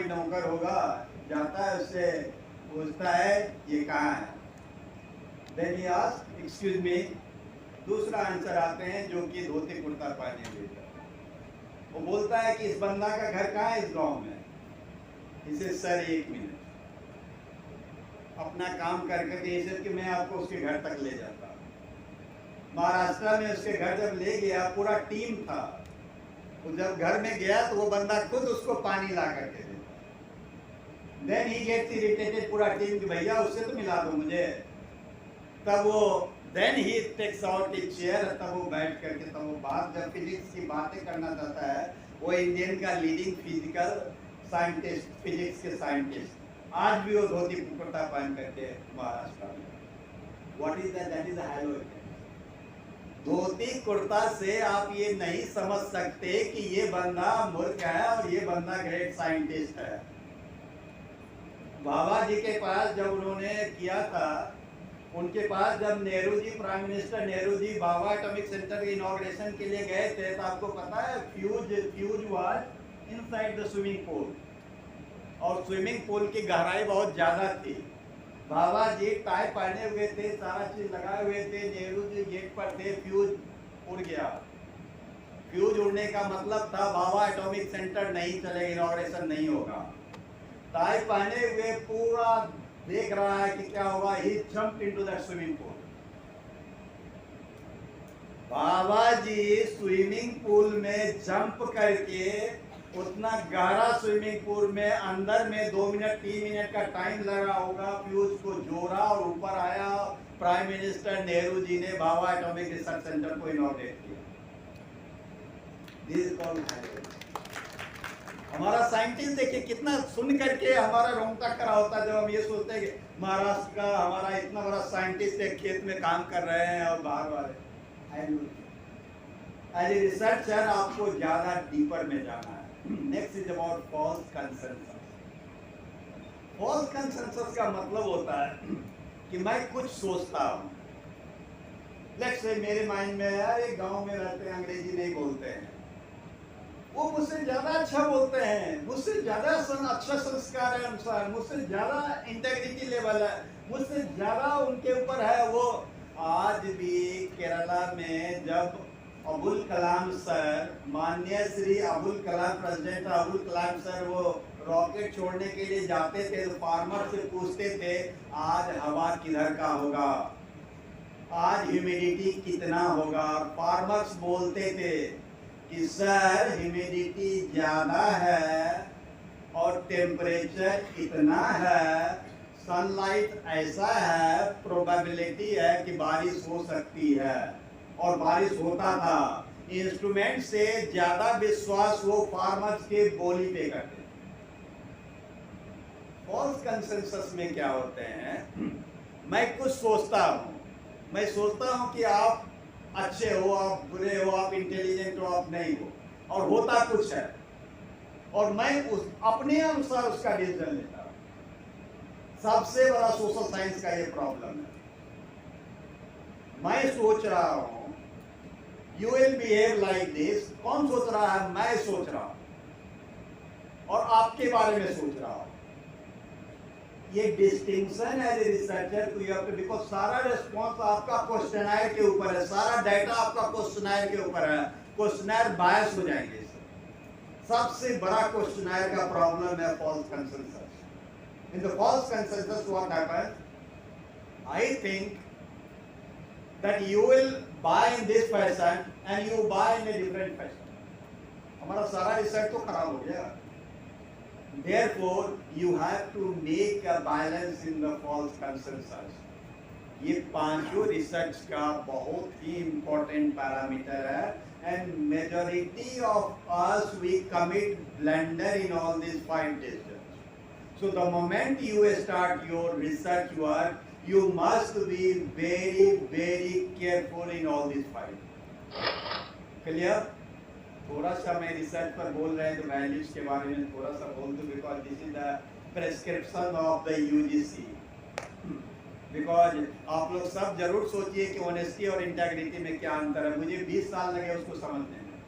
नौकर होगा, जाता है उससे पूछता है ये कहाँ है, then he ask excuse me. दूसरा आंसर आते हैं जो कि धोती कुर्ता पहने हुए था, वो बोलता है कि इस बंदा का घर कहाँ है इस गांव में। इसे सर 1 मिनट, अपना काम कर करके इसे कि मैं आपको उसके घर तक ले जाता। महाराष्ट्र में उसके घर जब ले गया, पूरा टीम था, तो जब घर में गया तो वो बंदा खुद उसको पानी ला करके देता। देन ही गेट्स इरिटेटेड, पूरा टीम, कि भैया उससे तो मिला दो मुझे। तब वो then he takes out a chair, तब वो बैठ करके तब वो बात, जब फिजिक्स की बातें करना चाहता है, वो इंडियन का लीडिंग फिजिकल साइंटिस्ट, फिजिक्स के साइंटिस्ट, आज भी वो धोती कुर्ता पहन करके महाराष्ट्र में। What is that is the hello. धोती कुर्ता से आप ये नहीं समझ सकते कि ये बंदा मूर्ख है और ये बंदा ग्रेट साइंटिस्ट है। बाबा जी के पास जब उन्होंने किया था, उनके पास जब नेहरू जी, प्राइम मिनिस्टर नेहरू जी बाबा एटॉमिक सेंटर के इनॉग्रेशन के लिए गए थे, तो आपको पता है fuse was inside the swimming pool, और स्विमिंग पूल की गहराई बहुत ज्यादा थी। बाबा जी टाई पहने हुए थे, सारा चीज लगाए हुए थे, नेहरू जी गेट पर थे, फ्यूज उड़ गया। फ्यूज उड़ने का मतलब था बाबा एटॉमिक सेंटर नहीं चलेगा, इनॉग्रेशन नहीं होगा। टाई पहने हुए पूरा देख रहा है कि क्या होगा, he jump into that swimming pool. बाबा जी स्विमिंग पूल में जंप करके, उतना गहरा स्विमिंग पूल में अंदर में 2 मिनट 3 मिनट का टाइम लगा होगा, फ्यूज को जोड़ा और ऊपर आया। प्राइम मिनिस्टर नेहरू जी ने बाबा एटॉमिक रिसर्च सेंटर को इनॉग्रेट किया। This is called hello. हमारा साइंटिस्ट देखिए कितना सुन करके हमारा रोंगटा खड़ा होता है जब हम ये सोचते हैं कि महाराष्ट्र का हमारा इतना बड़ा साइंटिस्ट एक खेत में काम कर रहे हैं और बाहर वाले। एज ए रिसर्चर आपको ज्यादा डीपर में जाना है। Next is about false consensus. False consensus का मतलब होता है कि मैं कुछ सोचता हूँ, लेट्स से मेरे माइंड में यार एक गांव में रहते हैं, अंग्रेजी नहीं बोलते हैं, वो मुझसे ज्यादा अच्छा बोलते हैं, मुझसे ज्यादा अच्छा संस्कार है अनुसार, मुझसे ज्यादा इंटेग्रिटी लेवल है, मुझसे ज्यादा उनके ऊपर है। वो आज भी केरला में जब अबुल कलाम सर, माननीय श्री अबुल कलाम, प्रेसिडेंट अबुल कलाम सर, वो रॉकेट छोड़ने के लिए जाते थे तो फार्मर से पूछते थे आज हवा किधर का होगा, आज ह्यूमिडिटी कितना होगा। फार्मर्स बोलते थे कि सर ह्यूमिडिटी ज्यादा है और टेम्परेचर इतना है, सनलाइट ऐसा है, प्रोबेबिलिटी है कि बारिश हो सकती है, और बारिश होता था। इंस्ट्रूमेंट से ज्यादा विश्वास वो फार्मर्स के बोली पे करते। फॉल्स कंसेंसस में क्या होते हैं, मैं कुछ सोचता हूँ, मैं सोचता हूँ कि आप अच्छे हो, आप बुरे हो, आप इंटेलिजेंट हो, आप नहीं हो, और होता कुछ है, और मैं उस अपने अनुसार उसका डिसीजन लेता हूँ। सबसे बड़ा सोशल साइंस का ये प्रॉब्लम है। मैं सोच रहा हूँ you will behave like this, कौन सोच रहा है, मैं सोच रहा हूँ, और आपके बारे में सोच रहा हूँ। ये डिस्टिंक्शन है researcher to you have to, because सारा रिस्पांस आपका क्वेश्चनर के ऊपर है, सारा डाटा आपका क्वेश्चनर के ऊपर है, क्वेश्चनर बायस हो जाएंगे। सबसे बड़ा क्वेश्चनर का प्रॉब्लम है false consensus. In the false consensus what happens, I think that you will buy in this fashion and you buy in a different fashion. हमारा सारा रिसर्च तो खराब हो गया। Therefore, you have to make a balance in the false consensus. ये पांचों research का बहुत ही important parameter है, and majority of us we commit blunder in all these 5 decisions. So the moment you start your research work, you must be very, very careful in all these 5. Clear? थोड़ा सा मैं research पर बोल रहे हैं तो values के बारे में थोड़ा सा बोल दूं, because this is the prescription of the UGC. Because आप लोग सब जरूर सोचिए कि ऑनेस्टी और इंटेग्रिटी में क्या अंतर है। मुझे 20 साल लगे उसको समझने में,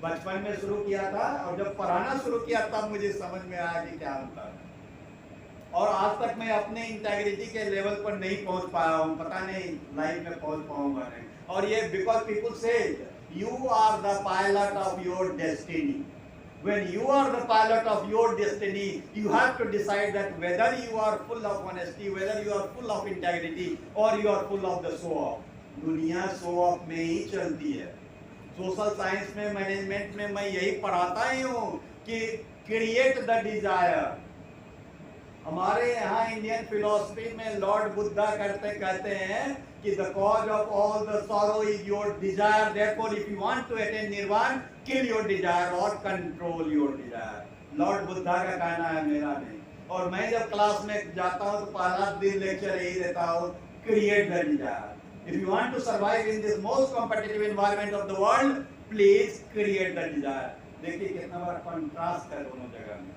बचपन में शुरू किया था और जब पढ़ाना शुरू किया तब मुझे समझ में आया कि क्या होता है। और आज तक मैं अपने इंटेग्रिटी के लेवल पर नहीं पहुंच पाया हूं, पता नहीं लाइफ में पहुंच पाऊंगा नहीं। और ये बिकॉज पीपल से you are the pilot of your destiny. When you are the pilot of your destiny, you have to decide that whether you are full of honesty, whether you are full of integrity, or you are full of the show off. दुनिया show off में ही चलती है। Social science में, management में मैं यही पढ़ाता ही हूँ कि क्रिएट द डिजायर। हमारे यहाँ इंडियन फिलोसफी में लॉर्ड बुद्धा कहते हैं कि the cause of all the sorrow is your desire. Therefore, if you want to attain nirvana, kill your desire or control your desire. Lord Buddha का कहना है, मेरा नहीं। और मैं जब क्लास में जाता हूँ तो पहला दिन लेक्चर यही देता हूँ, create the desire. If you want to survive in this most competitive environment of the world, please create the desire. देखिए कितना बड़ा कंट्रास्ट है दोनों जगह में।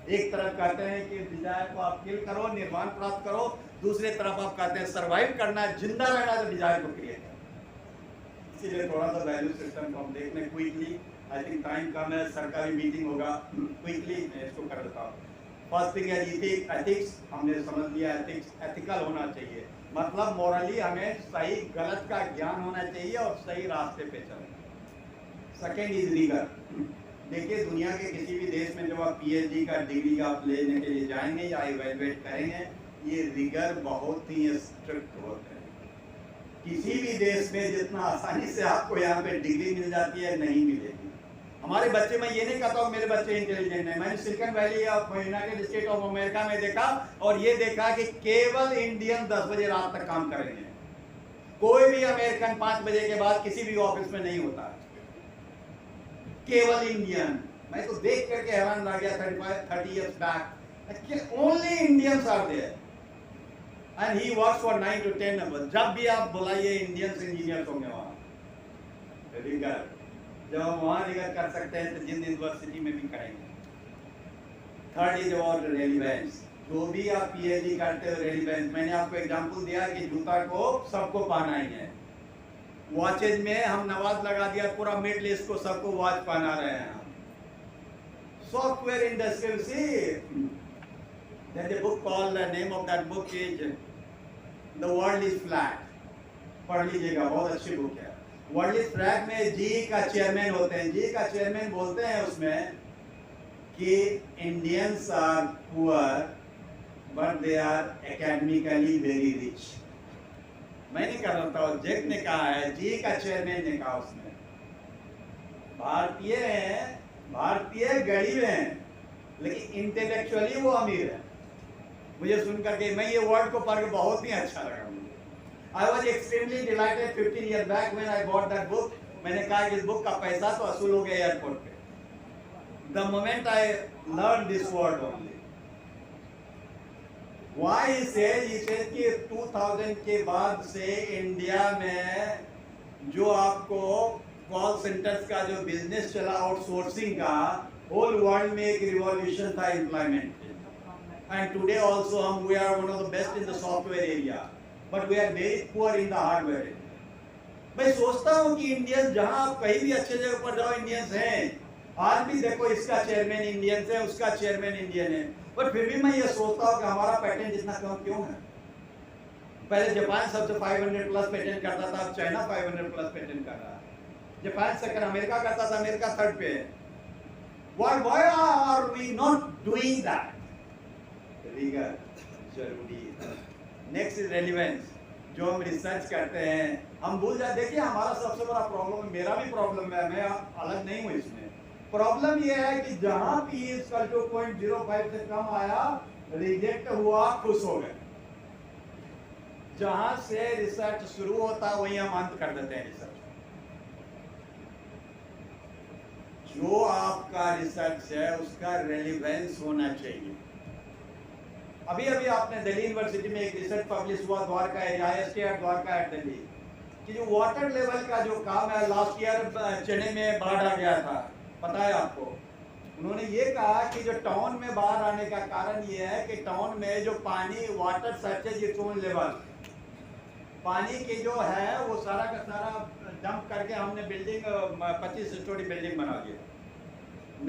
एक तरफ कहते हैं कि डिजायर को आप किल करो, निर्वाण प्राप्त करो, दूसरे तरफ आप कहते हैं सरवाइव करना, जिंदा रहना, तो डिजायर को क्रिएट करो। इसीलिए थोड़ा सा वैल्यू सिस्टम को हम देख लें क्विकली। आई थिंक टाइम कम है, सरकारी मीटिंग होगा, क्विकली मैं इसको कर देता हूँ। फर्स्ट थिंग है एथिक्स। हमने समझ लिया एथिक्स एथिकल होना चाहिए, मतलब मोरली हमें सही गलत का ज्ञान होना चाहिए और सही रास्ते पे चलना। Second is rigour. देखिए दुनिया के किसी भी देश में जब आप पीएचडी का डिग्री आप लेने के लिए जाएंगे या इवेलुएट करेंगे, ये रिगर बहुत ही स्ट्रिक्ट होते हैं। किसी भी देश में जितना आसानी से आपको यहाँ पे डिग्री मिल जाती है, नहीं मिलेगी। हमारे बच्चे, मैं ये नहीं कहता हूँ मेरे बच्चे इंटेलिजेंट हैं, मैंने silicon valley of United state of America में देखा और ये देखा कि केवल इंडियन 10 बजे रात तक काम करेंगे। कोई भी अमेरिकन 5 बजे के बाद किसी भी ऑफिस में नहीं होता, केवल इंडियन। मैं तो देख करके हैरान रह गया 30 years back, only Indians are there and he works for 9 to 10 hours। जब भी आप बुलाइए इंडियंस इंजीनियर्स होंगे वहाँ। रिगर जब हम वहाँ रिगर कर सकते हैं तो जिन यूनिवर्सिटी में भी करेंगे। Third is about relevance. जो भी आप पीएचडी करते हो, रेलिवेंस। मैंने आपको एग्जांपल दिया कि जूता को सबको पहना ही है। वॉचेज में हम नवाज लगा दिया, पूरा मिडिल ईस्ट को सबको वॉच पहना रहे हैं। Software industry, see there's a book called, the name of that book is The World is Flat। पढ़ लीजिएगा, बहुत अच्छी बुक है। वर्ल्ड इज फ्लैट में जी का चेयरमैन होते हैं। जी का चेयरमैन बोलते हैं उसमें कि Indians are poor but they are academically very rich. मैं नहीं कर रहा था, जेक ने कहा है, जी का चेयरमैन ने कहा उसने। भारतीय गरीब हैं लेकिन इंटेलेक्चुअली वो अमीर है। मुझे सुनकर के, मैं ये वर्ड को पढ़ के बहुत ही अच्छा लगा मुझे। I was extremely dilated 15 years back when I bought that book। मैंने कहा कि इस बुक का पैसा तो वसूल हो गया एयरपोर्ट पे। The moment I learned this word only, why he said कि 2000 के बाद से इंडिया में जो आपको कॉल सेंटर्स का जो बिजनेस चला आउटसोर्सिंग का, होल वर्ल्ड में एक रिवॉल्यूशन था एम्प्लॉयमेंट। एंड टुडे आल्सो हम we are one of the best in the software area, but we are very poor in the hardware area. मैं सोचता हूँ कि इंडियंस, जहाँ आप कहीं भी अच्छे जगह पर जाओ, इंडियंस हैं। आज भी देखो, इसका चेयरमैन इंडियंस है, उसका चेयरमैन इंडियन है, बट फिर भी मैं ये सोचता हूँ कि हमारा पैटर्न जितना कम क्यों है। पहले जापान सबसे 500 प्लस पेटेंट करता था, अब चाइना 500 प्लस पेटेंट कर रहा है। जापान सेकंड, अमेरिका करता था, अमेरिका थर्ड पे है। Why are we not doing that? Rigour जरूरी है। Next is relevance. जो हम रिसर्च करते हैं हम भूल जाते। देखिए हमारा सबसे बड़ा प्रॉब्लम, मेरा भी प्रॉब्लम है, मैं अलग नहीं हूँ इसमें। प्रॉब्लम ये है कि जहां भी इसका जो 0.05 से कम आया, रिजेक्ट हुआ, खुश हो गए। जहां से रिसर्च शुरू होता वहीं हम अंत कर देते हैं रिसर्च। जो आपका रिसर्च है उसका रेलिवेंस होना चाहिए। अभी अभी आपने दिल्ली यूनिवर्सिटी में एक रिसर्च पब्लिश हुआ, Dwarka area, ISTR Dwarka at Delhi, कि जो वाटर लेवल का जो काम है, लास्ट ईयर चेन्नई में बाढ़ आ गया था, पता है आपको। उन्होंने ये कहा कि जो टाउन में बाढ़ आने का कारण ये है कि टाउन में जो पानी, water searches its own level, पानी की जो है वो सारा का सारा डंप करके हमने बिल्डिंग 25 स्टोरी बिल्डिंग बना दिया।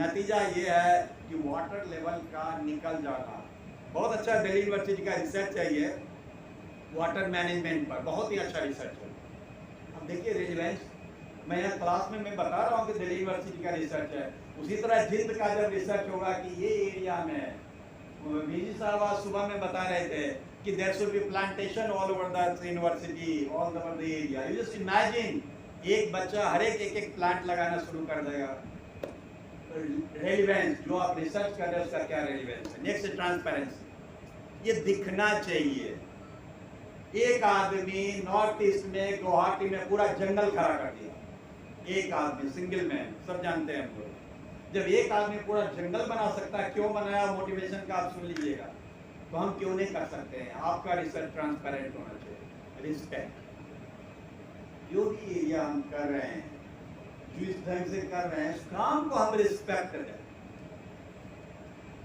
नतीजा ये है कि वाटर लेवल का निकल जाना। बहुत अच्छा दिल्ली यूनिवर्सिटी का रिसर्च चाहिए वाटर मैनेजमेंट पर, बहुत ही अच्छा रिसर्च है। अब देखिए रेलिवेंस, मैं यहाँ क्लास में मैं बता रहा हूँ कि दिल्ली यूनिवर्सिटी का रिसर्च है, उसी तरह जिंद का जब रिसर्च होगा कि ये एरिया में, बीजी साहब आज सुबह में बता रहे थे कि there should be plantation all over the university, all over the area. You just imagine, एक बच्चा हर एक प्लांट लगाना शुरू कर देगा। रेलिवेंस, जो आप रिसर्च कर रहे हैं उसका क्या रेलिवेंस है। नेक्स्ट, ट्रांसपेरेंसी, ये दिखना चाहिए। एक आदमी नॉर्थ ईस्ट में गुवाहाटी में पूरा जंगल खड़ा कर दिया, एक आदमी, सिंगल मैन, सब जानते हैं हम लोग। जब एक आदमी पूरा जंगल बना सकता है, क्यों बनाया, मोटिवेशन का आप सुन लीजिएगा, तो हम क्यों नहीं कर सकते हैं। आपका रिसर्च ट्रांसपेरेंट होना चाहिए। रिस्पेक्ट, जो भी एरिया हम कर रहे हैं, जो इस ढंग से कर रहे हैं, उस काम को हम रिस्पेक्ट दें।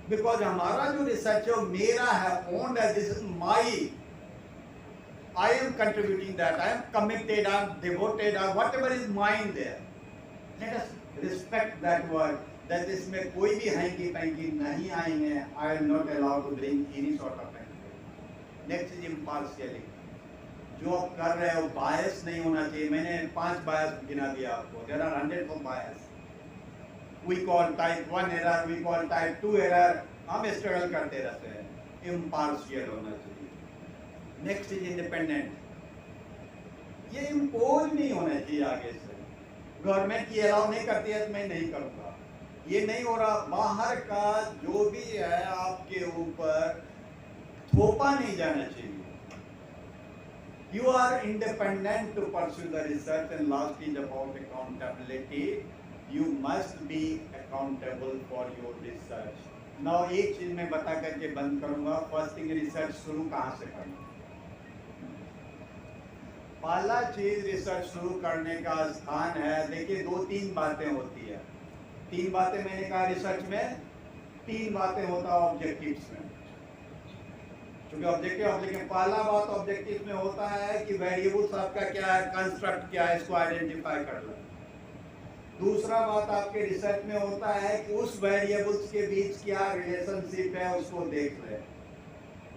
बिकॉज हमारा जो रिसर्च है वो मेरा है, ओन्ड है, this is my, I am contributing that, I am committed, I am devoted, or whatever is mine there. Let us respect that word, that इसमें कोई भी हैंकी पैंकी नहीं आएंगे। I will not allow to bring any sort of hanky. Next is impartiality, जो आप कर रहे हो बायस नहीं होना चाहिए। मैंने 5 बायस गिना दिया आपको, there are hundreds of bias. We call type 1 error, we call type 2 error, हम स्ट्रगल करते रहते हैं। Impartial होना चाहिए। नेक्स्ट इज इंडिपेंडेंट, ये इम्पोज नहीं होना चाहिए आगे से। गवर्नमेंट की अलाउ नहीं करती है तो मैं नहीं करूँगा, ये नहीं हो रहा। बाहर का जो भी है आपके ऊपर थोपा नहीं जाना चाहिए। You are independent to pursue the research. And last is about accountability, you must be accountable for your research. Now एक चीज मैं बता करके बंद करूंगा। फर्स्ट थिंग, रिसर्च शुरू कहाँ से करना। पहला चीज रिसर्च शुरू करने का स्थान है। देखिए 2-3 बातें होती है। 3 बातें मैंने कहा रिसर्च में, 3 बातें होता है ऑब्जेक्टिव्स में। क्योंकि ऑब्जेक्टिव, पहला बात ऑब्जेक्टिव में होता है कि वेरिएबल्स आपका क्या है, कंस्ट्रक्ट क्या है, इसको आइडेंटिफाई कर लो। दूसरा बात आपके रिसर्च में होता है कि उस वेरिएबल्स के बीच क्या रिलेशनशिप है, उसको देख ले।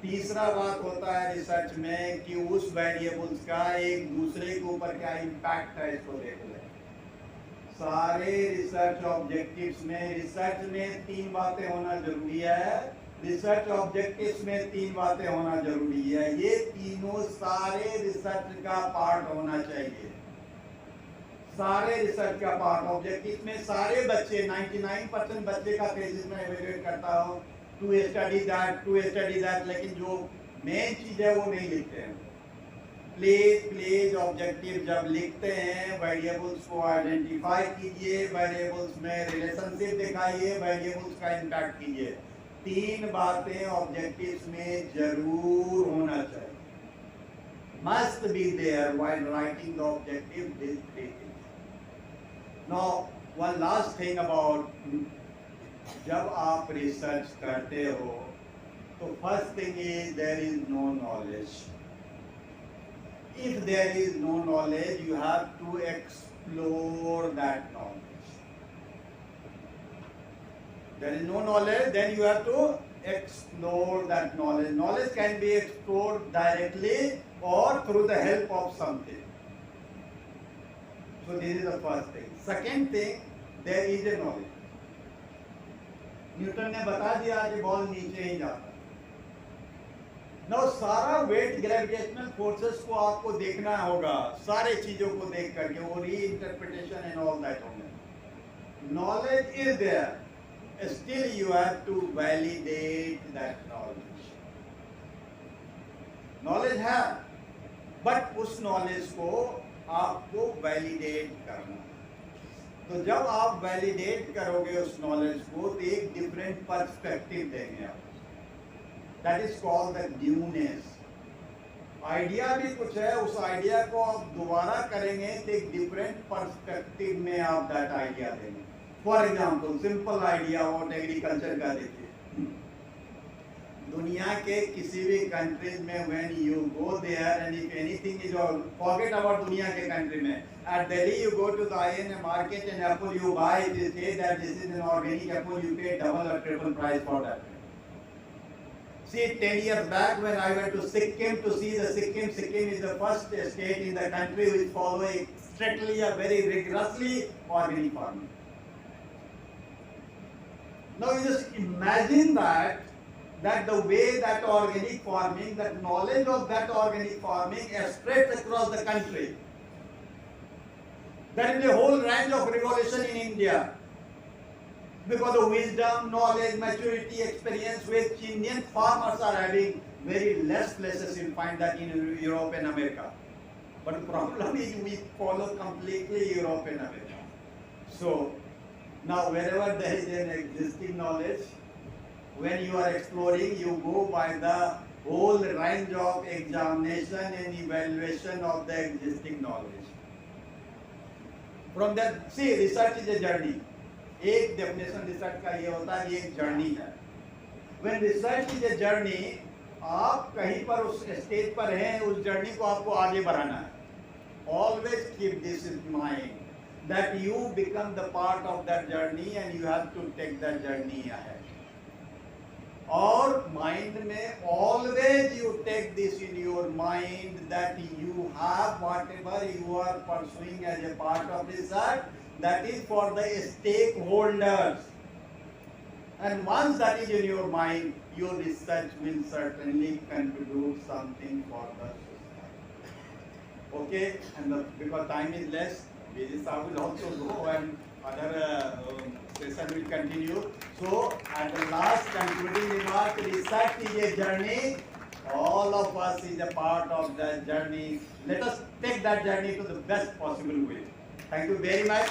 तीसरा बात होता है रिसर्च में कि उस वेरिएबल्स का एक दूसरे के ऊपर क्या इम्पैक्ट है, इसको देख ले। सारे रिसर्च ऑब्जेक्टिव्स में, रिसर्च में 3 बातें होना जरूरी है। रिसर्च ऑब्जेक्टिव्स में 3 बातें होना जरूरी है। ये तीनों सारे रिसर्च का पार्ट होना चाहिए। सारे रिसर्च का पार्ट ऑब्जेक्टिव में सारे बच्चे, 99% बच्चे का थीसिस में एवेल्युएट करता हूँ टू स्टडी दैट, लेकिन जो मेन चीज है वो नहीं लिखते हैं। प्लीज ऑब्जेक्टिव जब लिखते हैं वेरिएबल्स को आइडेंटिफाई कीजिए, वेरिएबल्स में रिलेशनशिप दिखाइए, वेरिएबल्स का इम्पैक्ट कीजिए। 3 बातें ऑब्जेक्टिव्स में जरूर होना चाहिए, must be there while writing the objective, this 3 things. Now one last thing about, जब आप रिसर्च करते हो तो first thing is there is no knowledge. If there is no knowledge, you have to explore that knowledge. There is no knowledge, then you have to explore that knowledge. Knowledge can be explored directly और through the help of something. So this is the first thing. Second thing, there is a knowledge. Newton ने बता दिया कि ball नीचे ही जाता है। सारा wait gravitational forces को आपको देखना होगा, सारे चीजों को देख करके, वो reinterpretation and all that होंगे। Knowledge is there, still you have to validate that knowledge. Knowledge है, but उस knowledge को आपको validate करना। तो जब आप वैलिडेट करोगे उस नॉलेज को तो एक डिफरेंट पर्सपेक्टिव देंगे आप। That is called the newness. Idea भी कुछ है, उस आइडिया को आप दोबारा करेंगे तो एक डिफरेंट पर्सपेक्टिव में आप दैट आइडिया देंगे। फॉर एग्जाम्पल, सिंपल आइडिया और एग्रीकल्चर का देखिए। दुनिया दुनिया के किसी भी कंट्रीज में when you go there and if anything is all forget about दुनिया के country में at Delhi you go to the INA market and apple you buy they say that this is an organic apple you pay double or triple price for that. See 10 years back when I went to Sikkim to see the Sikkim is the first state in the country which following strictly a very rigorously organic farming. Now you just imagine that the way that organic farming, that knowledge of that organic farming has spread across the country. There is a whole range of revolution in India because of wisdom, knowledge, maturity, experience which Indian farmers are having. Very less places you'll find that in Europe and America. But the problem is we follow completely Europe and America. So now wherever there is an existing knowledge, when you are exploring, you go by the whole range of examination and evaluation of the existing knowledge. From that, see, research is a journey. एक definition research का ये होता है, ये एक journey है. When research is a journey, आप कहीं पर उस स्टेज पर हैं, उस journey को आपको आगे बढ़ाना है. Always keep this in mind that you become the part of that journey and you have to take that journey ahead. और माइंड में always you take this in your mind that you have whatever you are pursuing as a part of research, that is for the stakeholders. And once that is in your mind, your research will certainly contribute something for the society. Okay, and because time is less, Vijay will also go and other session will continue. So, at the last concluding remark, research is a journey. All of us is a part of that journey. Let us take that journey to the best possible way. Thank you very much.